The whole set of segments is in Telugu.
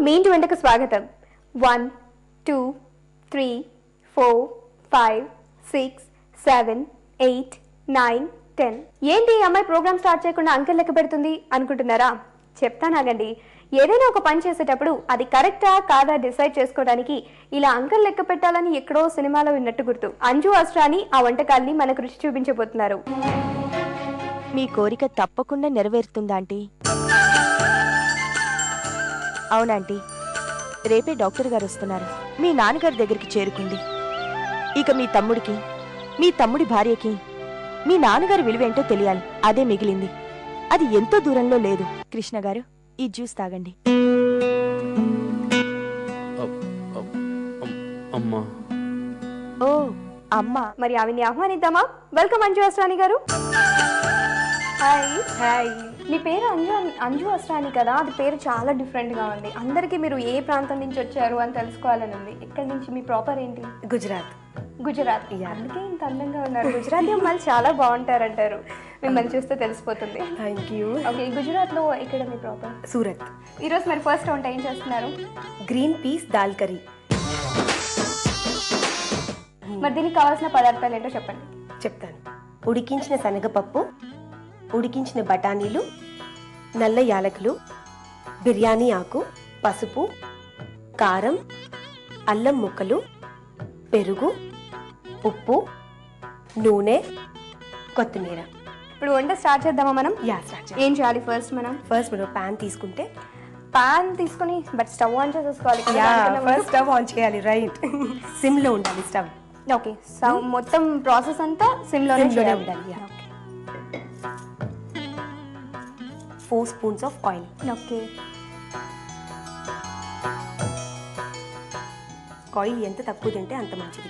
మెయిన్ వెంటకు స్వాగతం. 1 2 3 4 5 6 7 8 9 10. ఏంటి ఈ అమ్మాయి ప్రోగ్రామ్ స్టార్ట్ చేయకుండా అంకెల్ లెక్క పెడుతుంది అనుకుంటున్నారా? చెప్తానాగండి. ఏదైనా ఒక పని చేసేటప్పుడు అది కరెక్టా కాదా డిసైడ్ చేసుకోవడానికి ఇలా అంకెల్ లెక్క పెట్టాలని ఎక్కడో సినిమాలో విన్నట్టు గుర్తు. అంజు అస్రాని ఆ వంటకాల్ని మనకు రుచి చూపించబోతున్నారు. మీ కోరిక తప్పకుండా నెరవేరుతుందా ఆంటీ? అవునాంటీ, రేపే డాక్టర్ గారు వస్తున్నారు. మీ నాన్నగారి దగ్గరికి చేరుకుంది. ఇక మీ తమ్ముడికి, మీ తమ్ముడి భార్యకి మీ నాన్నగారి విలువేంటో తెలియాలి. అదే మిగిలింది. అది ఎంతో దూరంలో లేదు. కృష్ణ గారు, ఈ జ్యూస్ తాగండి. ఓ అమ్మా, మరి ఆవిని ఆహ్వానిద్దామా? వెల్కమ్ అంజు అస్రాని గారు. హాయ్. హాయ్. మీ పేరు అంజు అస్రాని కదా? అది పేరు చాలా డిఫరెంట్గా ఉంది. అందరికీ మీరు ఏ ప్రాంతం నుంచి వచ్చారు అని తెలుసుకోవాలని ఉంది. ఎక్కడి నుంచి? మీ ప్రాపర్ ఏంటి? గుజరాత్. గుజరాత్. అందుకే ఇంత అందంగా ఉన్నారు. గుజరాతీ అమ్మాయిలు చాలా బాగుంటారంటారు. మిమ్మల్ని చూస్తే తెలిసిపోతుంది. Thank you. ఓకే, గుజరాత్లో ఎక్కడ మీ ప్రాపర్? సూరత్. ఈరోజు మరి ఫస్ట్ వంట ఏం చేస్తున్నారు? Green peas dal curry. మరి దీనికి కావాల్సిన పదార్థాలు ఏంటో చెప్పండి. చెప్తాను. ఉడికించిన శనగపప్పు, ఉడికించిన బఠానీలు, నల్ల యాలకులు, బిర్యానీ ఆకు, పసుపు, కారం, అల్లం ముక్కలు, పెరుగు, ఉప్పు, నూనె, కొత్తిమీర. ఇప్పుడు వంట స్టార్ట్ చేద్దామా మనం? స్టార్ట్. ఏం చేయాలి ఫస్ట్ మనం? ఫస్ట్ మనం ప్యాన్ తీసుకుంటే, పాన్ తీసుకుని బట్ స్టవ్ ఆన్ చేసేసుకోవాలి. ఫస్ట్ స్టవ్ ఆన్ చేయాలి. రైట్. సిమ్ లో ఉండాలి స్టవ్. ఓకే, మొత్తం ప్రాసెస్ అంతా సిమ్ లోనే ఉండాలి. 4 spoons of oil. Okay. Oil ఎంత తక్కువ తింటే అంత మంచిది.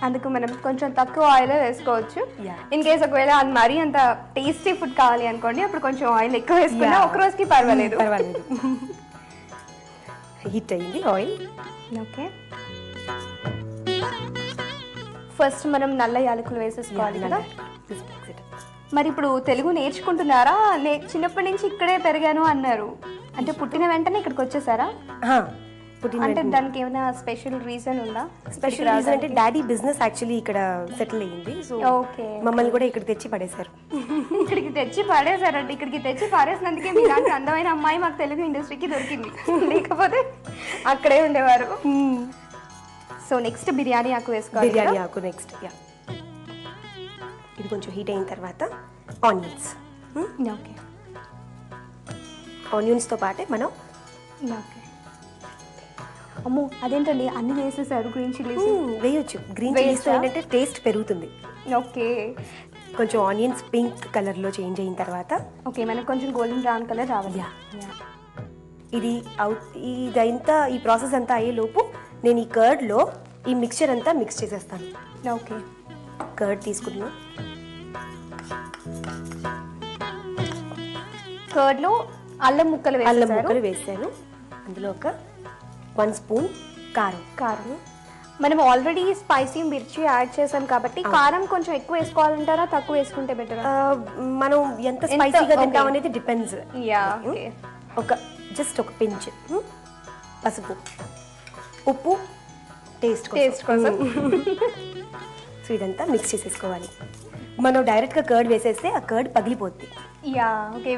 అందుకు మనం కొంచెం తక్కువ ఆయిల్ వేసుకోవచ్చు. ఇన్ కేస్ ఒకవేళ అది మరీ అంత టేస్టీ ఫుడ్ కావాలి అనుకోండి, అప్పుడు కొంచెం ఆయిల్ ఎక్కువ వేసుకున్నా ఒక రోజుకి పర్వాలేదు. హీట్ అయ్యింది ఆయిల్. ఓకే, ఫస్ట్ మనం నల్ల యాలకులు వేసేసుకోవాలి కదా. మరి ఇప్పుడు తెలుగు నేర్చుకుంటున్నారా? చిన్నప్పటి నుంచి ఇక్కడే పెరిగాను అన్నారు. అంటే పుట్టిన వెంటనే ఇక్కడికి వచ్చేసారా? అంటే దానికి ఏమైనా స్పెషల్ రీజన్ ఉందా? స్పెషల్ రీజన్ అంటే డాడీ బిజినెస్ యాక్చువల్లీ ఇక్కడ సెటిల్ అయ్యింది. సో మమ్మల్ని కూడా ఇక్కడ తెచ్చి పడేశారు. ఇక్కడికి తెచ్చి పడేశారంటే ఇక్కడికి తెచ్చి పారేసినందుకే మీలాంటి అందమైన అమ్మాయి మాకు తెలుగు ఇండస్ట్రీకి దొరికింది. లేకపోతే అక్కడే ఉండేవారు. సో నెక్స్ట్ బిర్యానీ ఆకు వేసుకోవాలి. బిర్యానీ ఆకు నెక్స్ట్. ఇది కొంచెం హీట్ అయిన తర్వాత ఆనియన్స్. ఓకే, ఆనియన్స్తో పాటే మనం ఓకే. అమ్మో, అదేంటండి అన్ని వేసేసారు? గ్రీన్ చిల్లీస్ వేయొచ్చు. గ్రీన్ చిల్లీస్తో ఏంటంటే టేస్ట్ పెరుగుతుంది. ఓకే, కొంచెం ఆనియన్స్ పింక్ కలర్లో చేంజ్ అయిన తర్వాత ఓకే, మనకు కొంచెం గోల్డెన్ బ్రౌన్ కలర్ రావాలి. ఇదంతా ఈ ప్రాసెస్ అంతా అయ్యే లోపు నేను ఈ కర్డ్లో ఈ మిక్చర్ అంతా మిక్స్ చేసేస్తాను. ఓకే, కర్డ్ తీసుకున్నా. కర్డ్లో అల్లం ముక్కలు వేసాను. అందులో ఒక 1 స్పూన్ కారం. మనం ఆల్రెడీ స్పైసీ మిర్చి యాడ్ చేసాం కాబట్టి కారం కొంచెం ఎక్కువ వేసుకోవాలంటారా, తక్కువ వేసుకుంటే బెటర్? మనం ఎంత స్పైసీగా తింటాం అనేది డిపెండ్స్. జస్ట్ ఒక పించ్ పసుపు, ఉప్పు టేస్ట్ కోసం. సో ఇదంతా మిక్స్ చేసేసుకోవాలి. మనం డైరెక్ట్గా కర్డ్ వేసేస్తే ఆ కర్డ్ పగిలిపోద్ది.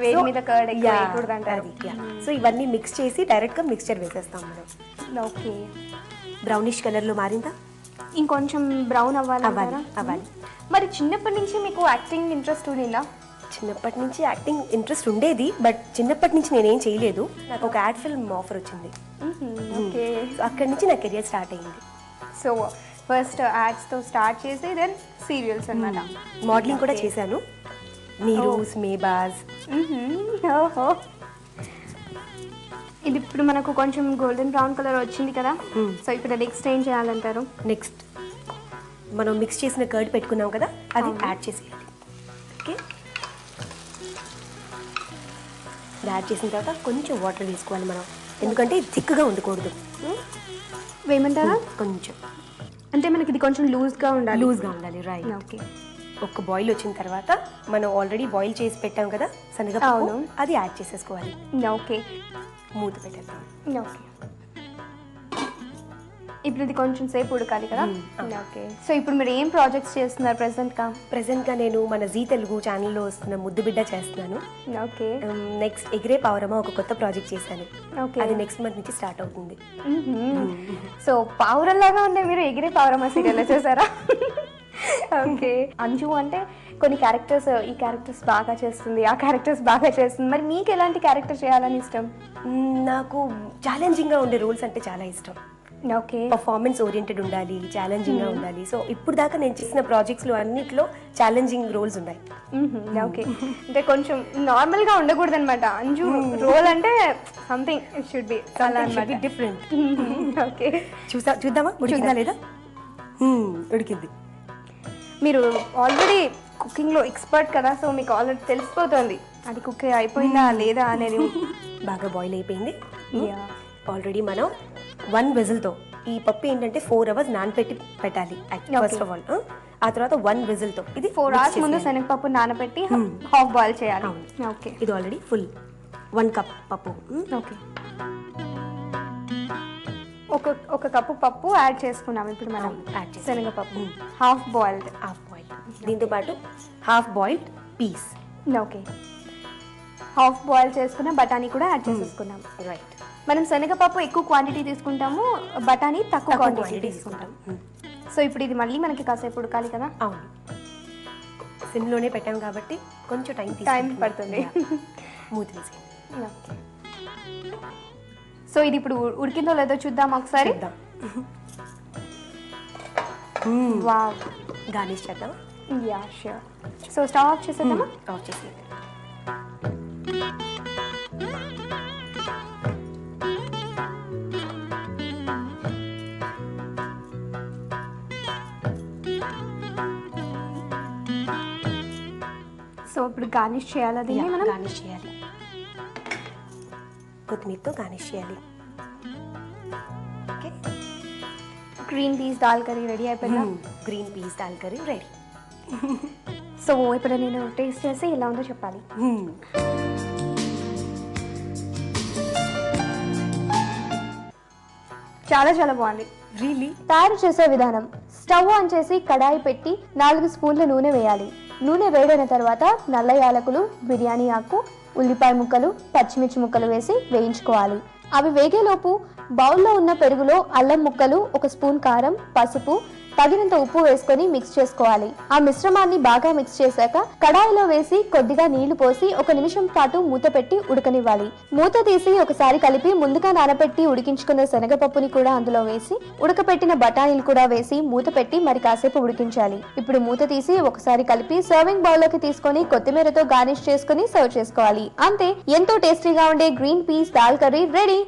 వేడి మీద కర్డ్ వేయకూడదంటారు. సో ఇవన్నీ మిక్స్ చేసి డైరెక్ట్గా మిక్స్చర్ వేసేస్తాం మనం. ఓకే, బ్రౌనిష్ కలర్లో మారిందా? ఇంకొంచెం బ్రౌన్ అవ్వాలి. మరి చిన్నప్పటి నుంచి మీకు యాక్టింగ్ ఇంట్రెస్ట్ ఉండిందా? చిన్నప్పటి నుంచి యాక్టింగ్ ఇంట్రెస్ట్ ఉండేది, బట్ చిన్నప్పటి నుంచి నేనేం చేయలేదు. నాకు ఒక యాడ్ ఫిల్మ్ ఆఫర్ వచ్చింది. ఓకే, అక్కడి నుంచి నా కెరియర్ స్టార్ట్ అయింది. సో ఫస్ట్ యాడ్స్తో స్టార్ట్ చేసి దెన్ సీరియల్స్ అన్నమాట. మోడలింగ్ కూడా చేశాను. నీరూస్, మేబాజ్. ఓహో, ఇది ఇప్పుడు మనకు కొంచెం గోల్డెన్ బ్రౌన్ కలర్ వచ్చింది కదా. సో ఇక్కడ నెక్స్ట్ ఏం చేయాలంటారు? నెక్స్ట్ మనం మిక్స్ చేసిన కర్డ్ పెట్టుకున్నాం కదా, అది యాడ్ చేసేయాలి. ఓకే, యాడ్ చేసిన తర్వాత కొంచెం వాటర్ వేసుకోవాలి మనం, ఎందుకంటే థిక్గా ఉండకూడదు. వేయమంటారా? కొంచెం, అంటే మనకి ఇది కొంచెం లూజ్గా ఉండాలి. రైట్. ఓకే, ఒక బాయిల్ వచ్చిన తర్వాత మనం ఆల్రెడీ బాయిల్ చేసి పెట్టాం కదా శనగపప్పు, అది యాడ్ చేసేసుకోవాలి. ఓకే, మూత పెట్టేద్దాం. ఓకే, ఇప్పుడు ఇది కొంచెం సేపు ఉడకాలి కదా. ఓకే, సో ఇప్పుడు మీరు ఏం ప్రాజెక్ట్స్ చేస్తున్నారు ప్రెసెంట్ గా నేను మన జీ తెలుగు ఛానల్లో వస్తున్న ముద్దు బిడ్డ చేస్తున్నాను. ఓకే, నెక్స్ట్ ఎగిరే పావురమా ఒక కొత్త ప్రాజెక్ట్ చేశాను. ఓకే, అది నెక్స్ట్ మంత్ నుంచి స్టార్ట్ అవుతుంది. సో పావురంలాగా ఉండే మీరు ఎగిరే పావురమా సీరియల్ చేశారా? ఓకే, అంజు అంటే కొన్ని క్యారెక్టర్స్, ఈ క్యారెక్టర్స్ బాగా చేస్తుంది, ఆ క్యారెక్టర్స్ బాగా చేస్తుంది, మరి మీకు ఎలాంటి క్యారెక్టర్ చేయాలని ఇష్టం? నాకు ఛాలెంజింగ్ గా ఉండే రోల్స్ అంటే చాలా ఇష్టం. ఓకే, పర్ఫార్మెన్స్ ఓరియంటెడ్ ఉండాలి, ఛాలెంజింగ్ గా ఉండాలి. సో ఇప్పుడు దాకా నేను చేసిన ప్రాజెక్ట్స్ లో అన్నిట్లో ఛాలెంజింగ్ రోల్స్ ఉన్నాయి. ఓకే, అంటే కొంచెం నార్మల్ గా ఉండకూడదు అనమాట. అంజు రోల్ అంటే సంథింగ్ ఇట్ షుడ్ బి అలా అన్నమాట, డిఫరెంట్. ఓకే, చూద్దామా ఉడికిందా లేదా? ఉడికింది. మీరు ఆల్రెడీ కుకింగ్ లో ఎక్స్పర్ట్ కదా, సో మీకు ఆల్రెడీ తెలిసిపోతుంది అది కుక్ అయిపోయిందా లేదా అనేది. బాగా బాయిల్ అయిపోయింది. ఆల్రెడీ మనం 1 విజిల్తో ఈ పప్పు ఏంటంటే 4 hours నానబెట్టి పెట్టాలి ఫస్ట్ ఆఫ్ ఆల్. ఆ తర్వాత 1 విజిల్తో ఇది 4 hours ముందు శనగపప్పు నానబెట్టి హాఫ్ బాయిల్ చేయాలి. ఓకే, ఇది ఆల్రెడీ ఫుల్ 1 cup పప్పు. ఓకే, ఒక కప్పు పప్పు యాడ్ చేసుకున్నాం ఇప్పుడు మనం. యాడ్ చేసి శనగపప్పు హాఫ్ బాయిల్డ్. దీంతో పాటు half boiled piece. Okay, half boil చేసుకున్న బఠానీ కూడా యాడ్ చేసేసుకున్నాం. రైట్, మనం శనగపప్పు ఎక్కువ క్వాంటిటీ తీసుకుంటాము, బఠానీ తక్కువ క్వాంటిటీ తీసుకుంటాం. సో ఇప్పుడు ఇది మళ్ళీ మనకి కాసేపు ఉడకాలి కదా. అవును, సిమ్లోనే పెట్టాం కాబట్టి కొంచెం టైం పడుతుంది. మూత వేసి. ఓకే, సో ఇది ఇప్పుడు ఉడికిందో లేదో చూద్దాం ఒకసారి. వావ్, గార్నిష్ చేద్దాం. Yeah sure. So stove off చేసేద్దామా? ఆఫ్ చేసి సో ఇప్పుడు గార్నిష్ చేయాలి. అది మనం గార్నిష్ చేయాలి, కొత్తిమీరతో గార్నిష్ చేయాలి. Okay, green peas dal curry ready అయిపోయిందా? Green peas dal curry ready. So ఇప్పుడు నేను టేస్ట్ చేసి ఎలా ఉందో చెప్పాలి. చాలా చాలా బాగుంది. రియలీ? తయారు చేసే విధానం: స్టవ్ ఆన్ చేసి కడాయి పెట్టి 4 స్పూన్ల నూనె వేయాలి. నూనె వేడైన తర్వాత నల్ల యాలకులు, బిర్యానీ ఆకు, ఉల్లిపాయ ముక్కలు, పచ్చిమిర్చి ముక్కలు వేసి వేయించుకోవాలి. అవి వేగేలోపు బౌల్లో ఉన్న పెరుగులో అల్లం ముక్కలు, 1 స్పూన్ కారం, పసుపు, తగినంత ఉప్పు వేసుకొని మిక్స్ చేసుకోవాలి. ఆ మిశ్రమాన్ని బాగా మిక్స్ చేశాక కడాయిలో వేసి కొద్దిగా నీళ్లు పోసి 1 నిమిషం పాటు మూత పెట్టి ఉడకనివ్వాలి. మూత తీసి ఒకసారి కలిపి ముందుగా నానబెట్టి ఉడికించుకున్న శనగపప్పుని కూడా అందులో వేసి ఉడకపెట్టిన బఠానీలు కూడా వేసి మూత పెట్టి మరి కాసేపు ఉడికించాలి. ఇప్పుడు మూత తీసి ఒకసారి కలిపి సర్వింగ్ బౌల్ లోకి తీసుకొని కొత్తిమీరతో గార్నిష్ చేసుకుని సర్వ్ చేసుకోవాలి. అంతే, ఎంతో టేస్టీగా ఉండే green peas dal curry ready.